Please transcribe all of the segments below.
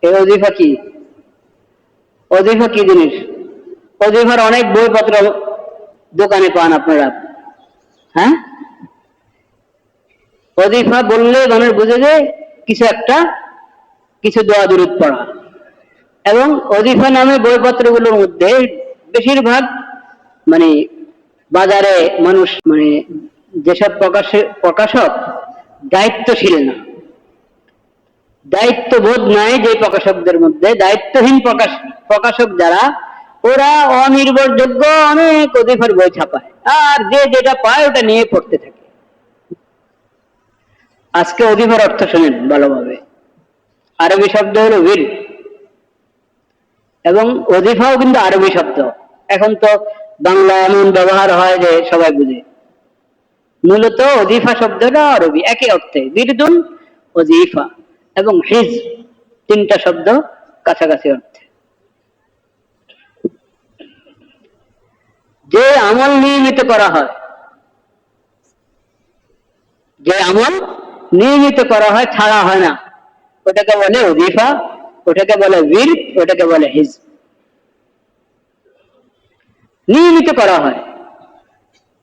এই ওজিফা কি? ওজিফা কি জিনিস? ওজিফার অনেক বইপত্র দোকানে পান আপনারা। হ্যাঁ, ওজিফা বললে মানুষ বুঝে যে কিছু একটা, কিছু দোয়া দুরূদ পড়া। এবং ওজিফা নামে বইপত্রগুলোর মধ্যে বেশিরভাগ মানে বাজারে মানুষ মানে যেসব প্রকাশক দায়িত্বশীল না, দায়িত্ববোধ নাই যে প্রকাশকদের মধ্যে, দায়িত্বহীন প্রকাশক যারা, ওরা অনির্ভরযোগ্য অনেক ওজিফার বই ছাপায়, আর যে যেটা পায় ওটা নিয়ে পড়তে থাকে। আজকে ওজিফার অর্থ শোনেন ভালোভাবে। আরবি শব্দ হলো বীর, এবং ওজিফাও কিন্তু আরবি শব্দ। এখন তো বাংলা এমন ব্যবহার হয় যে সবাই বুঝে, মূলত ওজিফা শব্দটা আরবি, একই অর্থে বিরদুন, ওজিফা এবং হিজ, তিনটা শব্দ কাছাকাছি অর্থে। যে আমল নিয়মিত করা হয়, যে আমল নিয়মিত করা হয়, ছাড়া হয় না, ওটাকে বলে ওজিফা, ওটাকে বলে বীর, ওটাকে বলে হিজ। নিয়মিত করা হয়।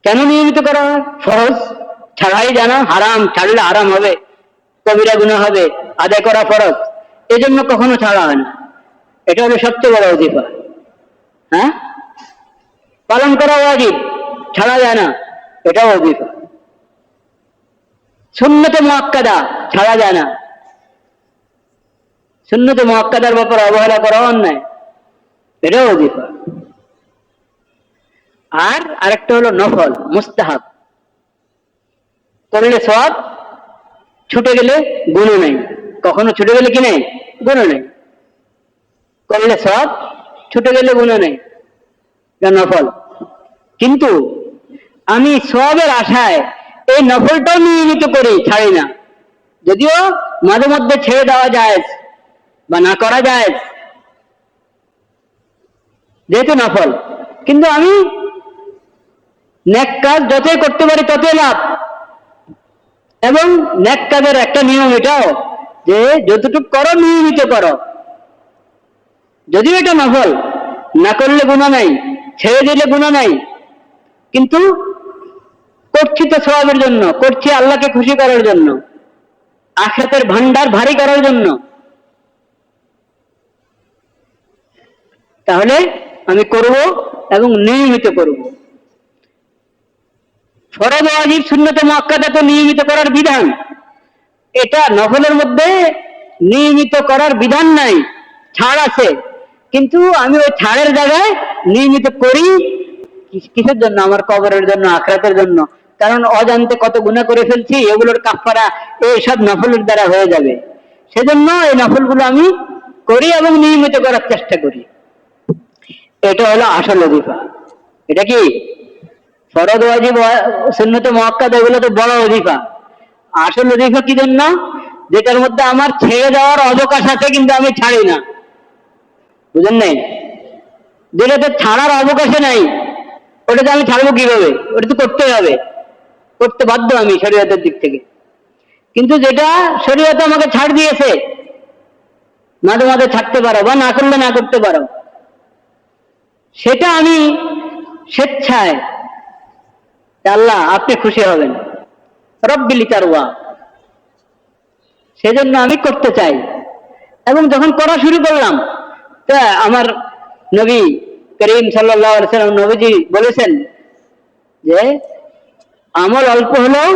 কেন নিয়মিত করা হয়? ফরজ ছাড়াই জানা হারাম, ছাড়লে হারাম হবে, কবিরা গুনাহ হবে, আদায় করা ফরজ, এজন্য কখনো ছাড়া হয় না। এটা হলো সবচেয়ে বড় ওজিফা। হ্যাঁ, পালন করা ওয়াজিব, ছাড়া যায় না, এটাও ওজিফা। সুন্নতে মুআক্কাদা ছাড়া যায় না, সুন্নতে মুআক্কাদার ব্যাপারে অবহেলা করা অন্যায়, এটাও ওজিফা। আর আরেকটা হলো নফল, মুস্তাহাব, করলে সওয়াব, ছুটে গেলে গুণ নেই। কখনো ছুটে গেলে কি নেই? গুণ নেই। করলে সওয়াব, ছুটে গেলে গুণ নেই, নফল। কিন্তু আমি সওয়াবের আশায় এই নফলটাও নিয়মিত করি, ছাড়ি না। যদিও মাঝে মধ্যে ছেড়ে দেওয়া যায় বা না করা যায়, যেহেতু নফল, কিন্তু আমি নেক কাজ যতই করতে পারি ততই লাভ। এবং নেক কাজের একটা নিয়ম এটাও যে যতটুকু করো নিয়মিত করো। যদিও এটা নফল, না করলে গুনাহ নাই, ছেড়ে দিলে গুনাহ নাই, কিন্তু করছি তো সওয়াবের জন্য, করছি আল্লাহকে খুশি করার জন্য, আখিরাতের ভান্ডার ভারী করার জন্য। তাহলে আমি করব এবং নিয়মিত করব। ফরজ ওয়াজিব সুন্নতে মুআক্কাদা তো নিয়মিত করার বিধান, এটা নফলের মধ্যে নিয়মিত করার বিধান নাই, ছাড় আছে। কিন্তু আমি ওই ছাড়ের জায়গায় নিয়মিত করি কিসের জন্য? আমার কবরের জন্য, আখিরাতের জন্য। কারণ অজান্তে কত গুনাহ করে ফেলছি, এগুলোর কাফারা এই সব নফলের দ্বারা হয়ে যাবে। সেজন্য এই নফলগুলো আমি করি এবং নিয়মিত করার চেষ্টা করি। এটা হলো আসল ওজিফা। এটা কি? ফরজ ওয়াজিব সুন্নতে মুআক্কাদা এগুলো তো বড় ওজিফা। আসল ওজিফা কি জন্য? যেটার মধ্যে আমার ছেড়ে দেওয়ার অবকাশ আছে কিন্তু আমি ছাড়ি না। বুঝেন নাই? যেটাতে ছাড়ার অবকাশে নাই, ওটাতে আমি ছাড়বো কিভাবে? ওটা তো করতে হবে, করতে বাধ্য আমি শরীয়তের দিক থেকে। কিন্তু যেটা শরীয়ত আমাকে ছাড় দিয়েছে, মাঝে মাঝে ছাড়তে পারো বা না করলে না করতে পারো, সেটা আমি স্বেচ্ছায়, আল্লাহ আপনি খুশি হবেন, রব্বিল তারওয়া, সেজন্য আমি করতে চাই। এবং যখন করা শুরু করলাম, তা আমার নবী করিম সাল্লাল্লাহু আলাইহি ওয়াসাল্লাম নবীজি বলেছেন যে আমল অল্প হলেও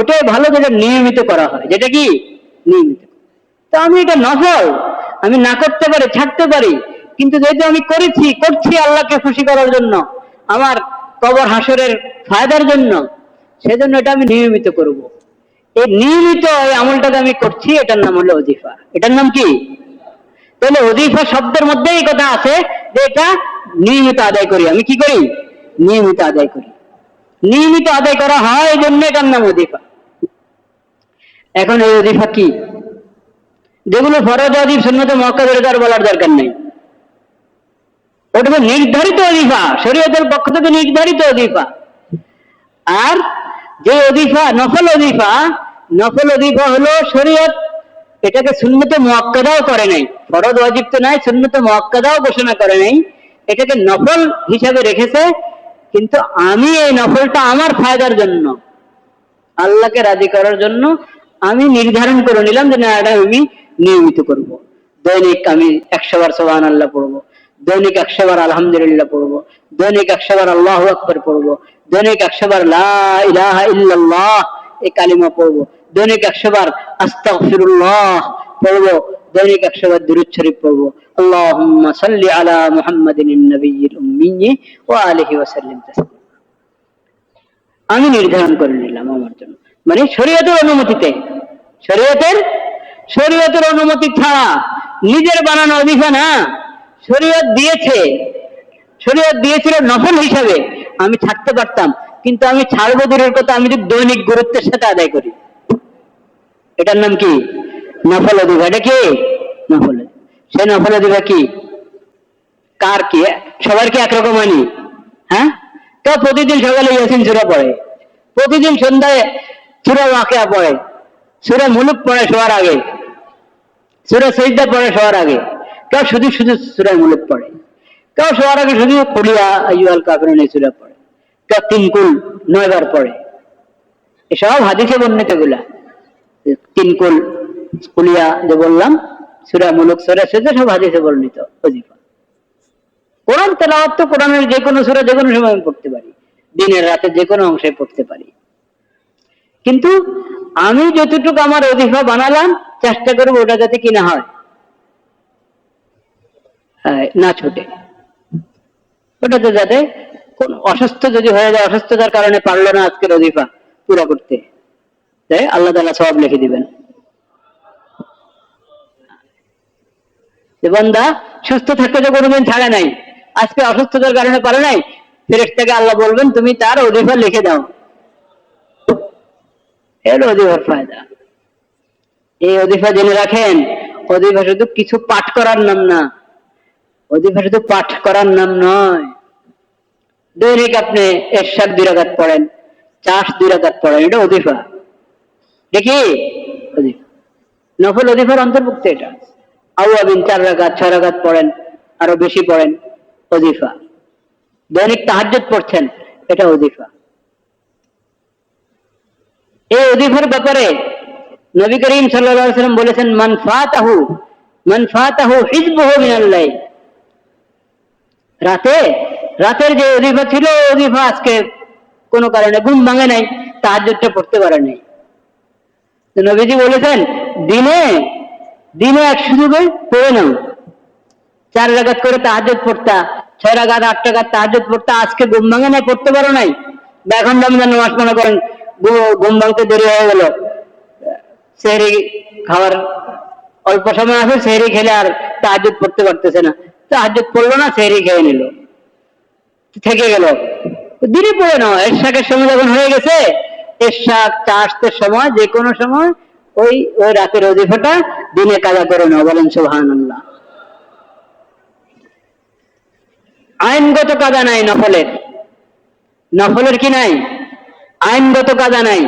ওটাই ভালো যেটা নিয়মিত করা হয়। যেটা কি? নিয়মিত। তো আমি এটা নফল, আমি না করতে পারি, ছাড়তে পারি, কিন্তু যেহেতু আমি করছি আল্লাহকে খুশি করার জন্য, আমার কবর হাসরের ফায়দার জন্য, সেজন্য এটা আমি নিয়মিত করব। এই নিয়মিত এই আমলটাকে আমি করছি, এটার নাম হলো ওজিফা। এটার নাম কি? তাহলে ওজিফা শব্দের মধ্যে এই কথা আছে যে এটা নিয়মিত আদায় করি। আমি কি করি? নিয়মিত আদায় করি। নিয়মিত আদায় করা হয়, এই জন্য এটার নাম ওজিফা। এখন এই ওজিফা কি? যেগুলো ফরজ ওয়াজিব সুন্নতে মুআক্কাদা এর বলার দরকার নেই, ওটা তো নির্ধারিত ওজিফা, শরীয়তের পক্ষ থেকে নির্ধারিত ওজিফা। আর যে ওজিফা নফল ওজিফা, নফল ওজিফা হলো শরীয়ত এটাকে সুন্নতে মুআক্কাদাও করে নাই, ফরজ ওয়াজিব তো নাই, সুন্নত মুআক্কাদাও ঘোষণা করে নাই, এটাকে নফল হিসাবে রেখেছে। কিন্তু আমি এই নফলটা আমার ফায়দার জন্য, আল্লাহকে রাজি করার জন্য আমি নির্ধারণ করে নিলাম যে না, এটা আমি নিয়মিত করব। দৈনিক আমি 100 বার সুবহানাল্লাহ পড়বো, দৈনিক 100 বার আলহামদুলিল্লাহ পড়বো, দৈনিক 100 বার আল্লাহু আকবার পড়বো, দৈনিক 100 বার লা ইলাহা ইল্লাল্লাহ এই কালিমা পড়বো, দৈনিক 100 বার আস্তাগফিরুল্লাহ পড়বো, দৈনিক 100 বার দুরূদ শরীফ পড়বো। আল্লাহুম্মা সাল্লি আলা মুহাম্মাদিন নবিয়্যিল উম্মি ওয়া আলিহি ওয়া সাল্লিম তাসলিমা। আমি নির্ধারণ করে নিলাম আমার জন্য, মানে শরীয়তের অনুমতিতে, শরীয়তের অনুমতি ছাড়া নিজের বানানো অজিফা না, শরীয়ত দিয়েছিল নফল হিসাবে, আমি ছাড়তে পারতাম, কিন্তু আমি ছাড়বো দূরের কথা, আমি যদি দৈনিক গুরুত্বের সাথে আদায় করি, এটার নাম কি? নফল অজিফা। এটা কি নফল? সেই নফল অজিফা কি? কার কি? সবার কি একরকম হয়নি? হ্যাঁ, কেউ প্রতিদিন সকালে ইয়াসিন সূরা পড়ে, প্রতিদিন সন্ধ্যায় সূরা ওয়াকিয়া পড়ে, সূরা মুলুক পড়ে শোয়ার আগে, সূরা সাজদা পড়ে শোয়ার আগে, কেউ শুধু সূরা মুলুক পড়ে, কেউ শোয়ার আগে শুধু কুল ইয়া আইয়ুহাল কাফিরুন এই সূরা পড়ে, কেউ 3 কুল 9 বার পড়ে। এসব হাদিসে বর্ণিত গুলা, 3 কুল, কুল ইয়া যে বললাম, সূরা মুলুক, সূরা সাজদা, সব হাদিসে বর্ণিত ওজিফা। কোরআন তেলাওয়াত তো কোরআনের যে কোনো সূরা যে কোনো সময় পড়তে পারি, দিনের রাতে যে কোনো অংশে পড়তে পারি। কিন্তু আমি যতটুকু আমার ওজিফা বানালাম, চেষ্টা করবো ওটা যাতে কি না হয়, না ছুটে, ওটাতে যাতে কোন অসুস্থ যদি হয়ে যায়, অসুস্থতার কারণে পারলো না আজকের ওজিফা পুরা করতে, তাই আল্লাহ তাআলা সওয়াব লিখে দিবেন। যে বান্দা সুস্থ থাকতে তো কোনোদিন ছাড়ে নাই, আজকে অসুস্থতার কারণে পারে নাই, ফেরেশতাকে আল্লাহ বলবেন তুমি তার ওজিফা লিখে দাও। এর ওজিফার ফায়দা। এই ওজিফা জেনে রাখেন, ওজিফা শুধু কিছু পাঠ করার নাম না, ওজিফা শুধু পাঠ করার নাম নয়। দৈনিক আপনি এরশাদ 2 রাকাত পড়েন, চাষ 2 রাকাত পড়েন, এটা ওজিফা। দেখি ওজিফা, নফল ওজিফার অন্তর্ভুক্ত এটা। আওয়াবিন 4 রাকাত 6 রাকাত পড়েন, আরো বেশি পড়েন, ওজিফা। দৈনিক তাহাজ্জুদ পড়ছেন, এটা ওজিফা। এই ওজিফার ব্যাপারে নবী করিম সাল্লাল্লাহু আলাইহি ওয়াসাল্লাম বলেছেন, মান ফাতাহু হিজবুহু মিনাল লাইল। রাতের যে ওজিফা ছিল, ওজিফা আজকে কোনো কারণে ঘুম ভাঙে নাই, তাহাজ্জুদটা পড়তে পারে নাই, তো নবীজি বলেছেন দিনে 100 বার পড়ে নাও। 4 রাকাত করে তাহাজ্জুদ পড়তা, 6 রাকাত 8 রাকাত তাহাজ্জুদ পড়তা, আজকে ঘুম ভাঙে নাই, পড়তে পারো নাই, এখন রমজান নামাজ মনে করেন ঘুম ভাঙতে দেরি হয়ে গেল, সেহরি খাওয়ার অল্প সময় আছে, সেহরি খেলে আর তাহাজ্জুদ পড়তে পারতেছে না, তাহাজ্জুদ পড়লো না, সেহরি খেয়ে নিল, থেকে গেল, দিনে পড়ে নাও। এরশাকের সময় যখন হয়ে গেছে, এরশাক চাষের সময়, যে কোনো সময় ওই রাতের ওজিফাটা দিনে কাজা করে নাও। বলেন সুবহানাল্লাহ। আইনগত কাজা নাই নফলের কি নাই? আইনগত কাজা নাই,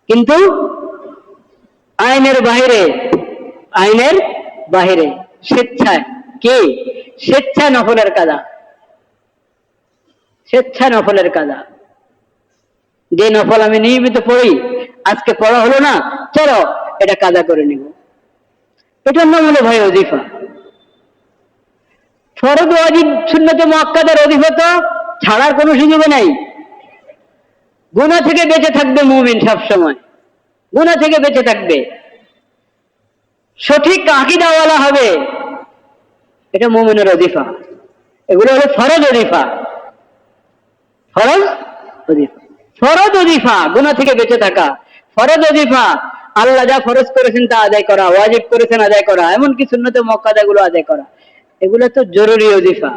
কিন্তু আইনের বাহিরে স্বেচ্ছায় কি? স্বেচ্ছায় নফলের কাজা। যে নফল আমি নিয়মিত পড়ি, আজকে পড়া হলো না, চলো এটা কাজা করে নিব, এটার নাম হলো ভাই ওজিফা। ফরজ ওয়াজিব সুন্নতে মুআক্কাদার ওজিফা তো ছাড়ার কোনো সুযোগ নাই। গুনাহ থেকে বেঁচে থাকবে মুমিন, সব সময় গুনাহ থেকে বেঁচে থাকবে, সঠিক আকীদাওয়ালা হবে, এটা মুমিনের ওজিফা। এগুলো হলো ফরজ ওজিফা, গুনাহ থেকে বেঁচে থাকা ফরজ ওজিফা। আল্লাহ যা ফরজ করেছেন তা আদায় করা, ওয়াজিব করেছেন আদায় করা, এমনকি সুন্নতে মুআক্কাদা গুলো আদায় করা, এগুলো তো জরুরি ওজিফা।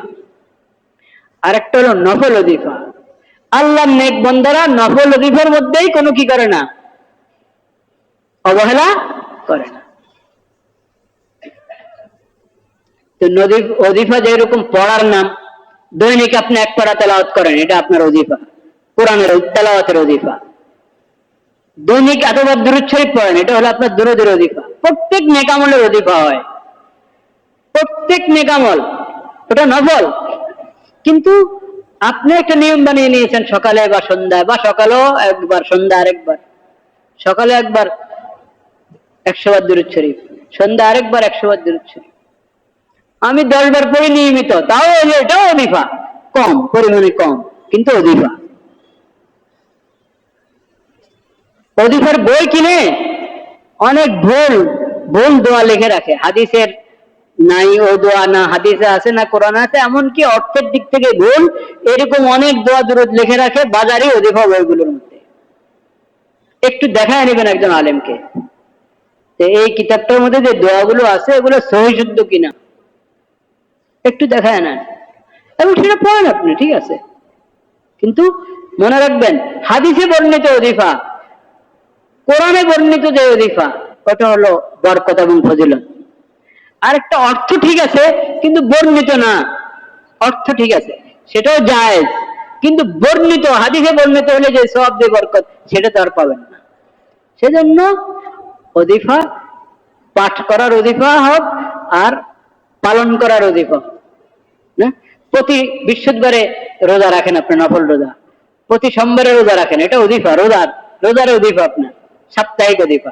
আরেকটা হলো নফল ওজিফা। আল্লাহর নেক বান্দারা নফল ওজিফার মধ্যেই কোনো কি করে না, অবহেলা করে না। তো ওজিফা যেরকম পড়ার নাম, দৈনিক আপনি 1 পারা তেলাওয়াত করেন, এটা আপনার ওজিফা, কোরআনের তেলাওয়াতের ওজিফা। দৈনিক এতবার দুরূদ শরীফ পড়েন, এটা হলো আপনার দুরূদের ওজিফা। প্রত্যেক নেক আমলের ওজিফা হয়। প্রত্যেক নেকামল ওটা নফল, কিন্তু আপনি একটা নিয়ম বানিয়ে নিয়েছেন সকালে বা সন্ধ্যায়, বা সকালেও একবার সন্ধ্যা আরেকবার, সকালে একবার 100 বার দুরূদ শরীফ, সন্ধ্যা আরেকবার 100 বার দুরূদ শরীফ। আমি 10 বার পড়ি নিয়মিত, তাও এটাও অজিফা, কম পরিমাণে কম, কিন্তু অজিফা। অজিফার বই কিনে অনেক ভুল ভুল দোয়া লিখে রাখে, হাদিসের নাই ও দোয়া, না হাদিসে আছে না কোরআন আছে, এমনকি অর্থের দিক থেকে ভুল, এরকম অনেক দোয়া দুরূদ লিখে রাখে বাজারে অজিফা বইগুলোর মধ্যে। একটু দেখায় নেবেন একজন আলেমকে যে এই কিতাবটার মধ্যে যে দোয়াগুলো আছে এগুলো সহি শুদ্ধ কিনা, একটু দেখায় নেন এবং সেটা পড়েন আপনি, ঠিক আছে। কিন্তু মনে রাখবেন, হাদিসে বর্ণিত অজিফা, কোরআনে বর্ণিত যে অজিফা, ওটা হলো বরকত এবং ফজিলত। আর একটা অর্থ ঠিক আছে কিন্তু বর্ণিত না, অর্থ ঠিক আছে সেটাও জায়েজ, কিন্তু বর্ণিত হাদিসে বর্ণিত হলে যে সওয়াব যে বরকত, সেটা তো আর পাবেন না। সেজন্য অজিফা পাঠ করার অজিফা হোক আর পালন করার অজিফা না। প্রতি বৃহস্পতিবারে রোজা রাখেন আপনি, নফল রোজা, প্রতি সোমবারে রোজা রাখেন, এটা অজিফা, রোজার অজিফা আপনার, সাপ্তাহিক অজিফা।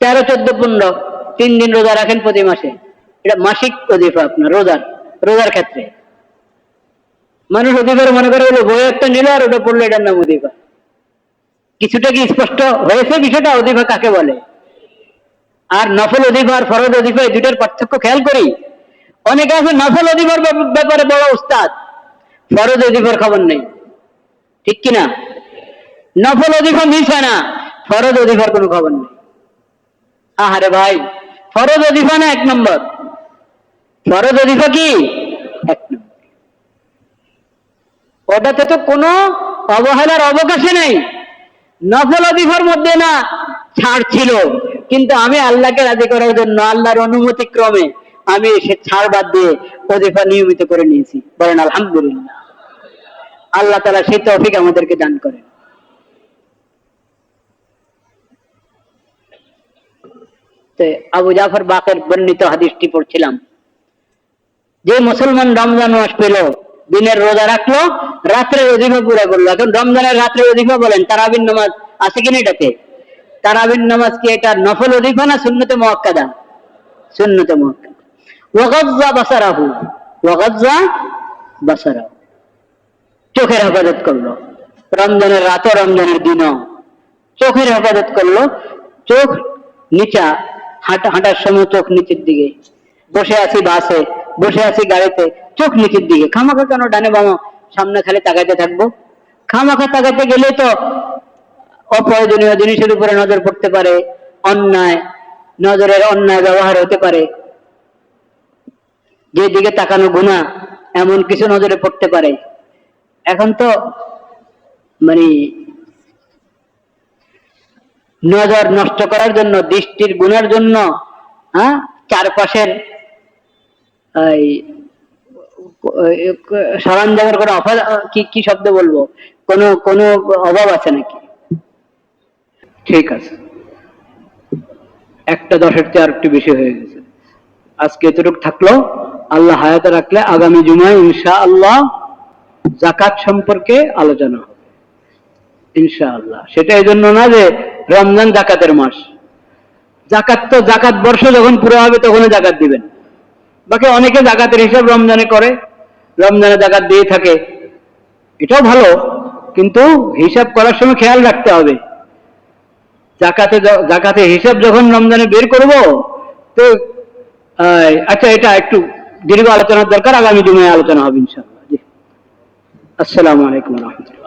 13, 14, 15 3 দিন রোজা রাখেন প্রতি মাসে, এটা মাসিক অজিফা আপনার রোজার ক্ষেত্রে। মানুষ অজিফার মনে করে হলো বই একটা নিল আর ওটা পড়লো, এটার নাম অজিফা। কিছুটা কি স্পষ্ট হয়েছে বিষয়টা, অজিফা কাকে বলে? আর নফল অজিফা আর ফরজ অজিফা, এই দুইটার পার্থক্য খেয়াল করি। অনেকে আছে নফল অজিফার ব্যাপারে বড় উস্তাদ, ফরজ অজিফার খবর নেই, ঠিক কিনা? নফল অজিফা মিস হয় না, ফরজ অজিফার কোনো খবর নেই। আরে ভাই, ফরজ অজিফা না 1 নম্বর, ফরজ অজিফা কি 1 নম্বর, ওটাতে তো কোনো অবহেলার অবকাশে নেই। নফল অজিফার মধ্যে না ছাড় ছিল, কিন্তু আমি আল্লাহকে রাজি করার জন্য আল্লাহর অনুমতি ক্রমে আমি সে ছাড় বাদ দিয়ে অজিফা নিয়মিত করে নিয়েছি। বলেন আলহামদুলিল্লাহ। আল্লাহ তাআলা সেই তৌফিক আমাদেরকে দান করেন। আবু জাফর বাকের বর্ণিত হাদিসটি পড়ছিলাম, যে মুসলমান রমজান মাস পেল, দিনের রোজা রাখলো, রাত্রের অজিফা পুরা করলো। এখন রমজানের রাত্রের অজিফা বলেন, তারাবির নামাজ আছে কিনা এটাতে? তারাবির নামাজ কি এটা নফল অজিফা না সুন্নতে মুআক্কাদা? সুন্নতে মুআক্কাদা। ওয়াগাজ্জা বাসারাহু, ওয়াগাজ্জা বাসারাহু, চোখের হেফাজত করলো। রমজানের রাত, রমজানের দিনও চোখের হেফাজত করলো। চোখ নিচা, হাঁটার সময় চোখ নিচের দিকে, বসে আছি বাসে, বসে আছি গাড়িতে, চোখ নিচের দিকে। খামাখা কেন ডানে বামা সামনে খালি তাকাইতে থাকবো? খামাখা তাকাইতে গেলে তো অপ্রয়োজনীয় জিনিসের উপরে নজর পড়তে পারে, নজরের অন্যায় ব্যবহার হতে পারে, যেদিকে তাকানো গুনাহ, এমন কিছু নজরে পড়তে পারে। এখন তো মানে নজর নষ্ট করার জন্য, দৃষ্টির গুণের জন্য, চারপাশের সরঞ্জামের কোনো কি শব্দ বলবো, কোনো অভাব আছে নাকি? ঠিক আছে, 1:10 চেয়ে আরেকটু বেশি হয়ে গেছে। আজকে এতটুকু থাকলো। আল্লাহ হায়াতে রাখলে আগামী জুমায় ইনশাআল্লাহ যাকাত সম্পর্কে আলোচনা হবে ইনশাআল্লাহ। সেটা এই জন্য না যে রমজান যাকাতের মাস, জাকাত বর্ষ যখন পুরো হবে তখনই জাকাত দিবেন। বাকি অনেকে জাকাতের হিসাব রমজানে করে, রমজানে জাকাত দিয়ে থাকে, এটাও ভালো, কিন্তু হিসাব করার সময় খেয়াল রাখতে হবে। জাকাতের হিসাব যখন রমজানে বের করব, তো আচ্ছা, এটা একটু দীর্ঘ আলোচনার দরকার, আগামী জুমায় আলোচনা হবে ইনশাআল্লাহ। জি, আসসালামু আলাইকুম ওয়া রাহমাতুল্লাহ।